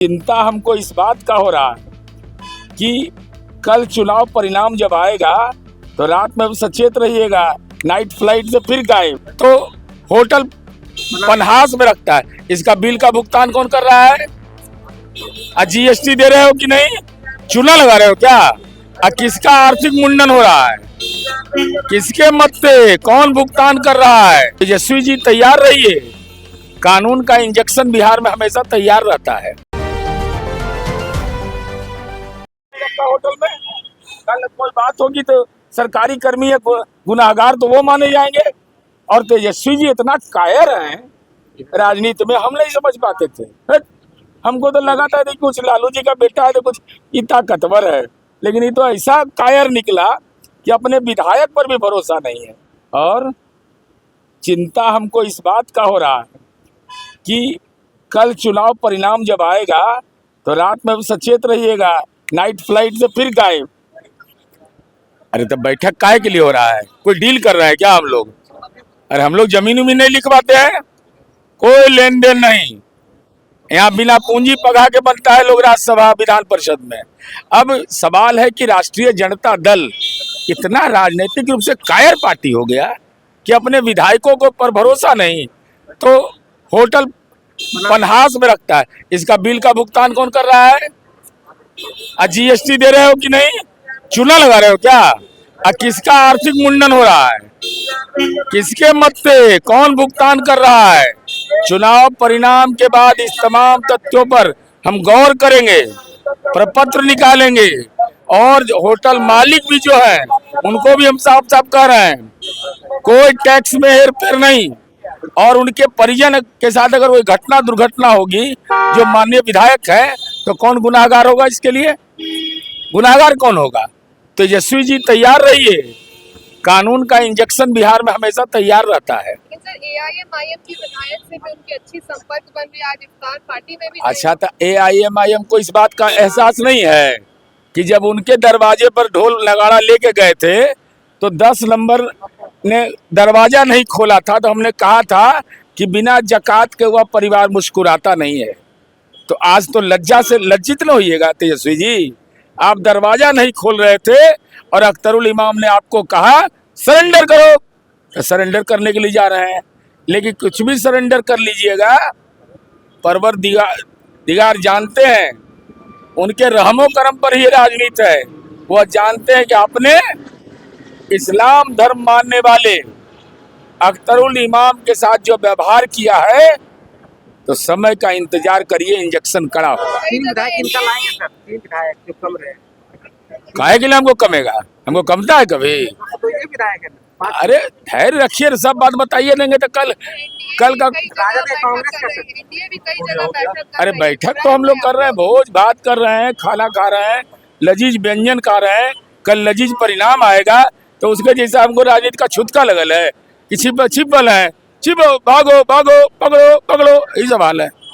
चिंता हमको इस बात का हो रहा है कि कल चुनाव परिणाम जब आएगा तो रात में सचेत रहिएगा, नाइट फ्लाइट से फिर गायब। तो होटल पन्हास में रखता है, इसका बिल का भुगतान कौन कर रहा है? जीएसटी दे रहे हो कि नहीं? चूना लगा रहे हो क्या? किसका आर्थिक मुंडन हो रहा है? किसके मत से कौन भुगतान कर रहा है? तेजस्वी जी तैयार रहिए, कानून का इंजेक्शन बिहार में हमेशा तैयार रहता है। होटल में कल कोई बात होगी तो सरकारी कर्मी है गुनाहगार तो वो माने जाएंगे। और तेजस्वी जी इतना कायर हैं राजनीति में, हम नहीं समझ पाते थे। हमको तो लगा था कि कुछ लालू जी का बेटा है तो कुछ ये ताकतवर है, लेकिन ये तो ऐसा कायर निकला कि अपने विधायक पर भी भरोसा नहीं है। और चिंता हमको इस बात का हो रहा है कि कल चुनाव परिणाम जब आएगा तो रात में सचेत रहिएगा, नाइट फ्लाइट से फिर गायब। अरे तो बैठक काहे के लिए हो रहा है? कोई डील कर रहा है क्या हम लोग? अरे हम लोग जमीन उमीन नहीं लिखवाते हैं, कोई लेन देन नहीं। यहाँ बिना पूंजी पगा के बनता है लोग राज्यसभा विधान परिषद में। अब सवाल है कि राष्ट्रीय जनता दल इतना राजनीतिक रूप से कायर पार्टी हो गया कि अपने विधायकों को पर भरोसा नहीं, तो होटल पन्हास में रखता है, इसका बिल का भुगतान कौन कर रहा है? जीएसटी दे रहे हो कि नहीं? चूना लगा रहे हो क्या? किसका आर्थिक मुंडन हो रहा है? किसके मत से कौन भुगतान कर रहा है? चुनाव परिणाम के बाद इस तमाम तथ्यों पर हम गौर करेंगे, प्रपत्र निकालेंगे और होटल मालिक भी जो है उनको भी हम साफ साफ कह रहे हैं, कोई टैक्स में हेरफेर नहीं। और उनके परिजन के साथ अगर कोई घटना दुर्घटना होगी, जो माननीय विधायक है, तो कौन गुनाहगार होगा? इसके लिए गुनाहगार कौन होगा? तेजस्वी जी तैयार रहिए, कानून का इंजेक्शन बिहार में हमेशा तैयार रहता है। एआईएमआईएम की विधायक से भी उनकी अच्छी संपर्क बन रही है, आज इफ्तार पार्टी में भी। अच्छा, तो एआईएमआईएम को इस बात का एहसास नहीं है कि जब उनके दरवाजे पर ढोल नगाड़ा लेके गए थे तो 10 नंबर ने दरवाजा नहीं खोला था, तो हमने कहा था कि बिना जकात के वह परिवार मुस्कुराता नहीं है। तो आज तो लज्जा से लज्जित न होइएगा तेजस्वी जी, आप दरवाजा नहीं खोल रहे थे और अख्तरुल इमाम ने आपको कहा सरेंडर करो, तो सरेंडर करने के लिए जा रहे हैं। लेकिन कुछ भी सरेंडर कर लीजिएगा, परवरदिगार जानते हैं, उनके रहमो करम पर ही राजनीति है। वह जानते हैं कि आपने इस्लाम धर्म मानने वाले अख्तरुल इमाम के साथ जो व्यवहार किया है, तो समय का इंतजार करिए, इंजेक्शन कड़ा होगा। काहे के लिए हमको कमेगा? हमको कमता है कभी? अरे धैर्य रखिए, सब बात बताइए देंगे तो कल का। अरे बैठक तो हम लोग कर रहे हैं, भोज भात कर रहे हैं, खाना खा रहे हैं, लजीज व्यंजन खा रहे हैं। कल लजीज परिणाम आएगा तो उसके जैसा हमको राजनीति का छुटका लगल है कि छिपल है, छिपो, भागो भागो, पकड़ो पकड़ो, यही सवाल है।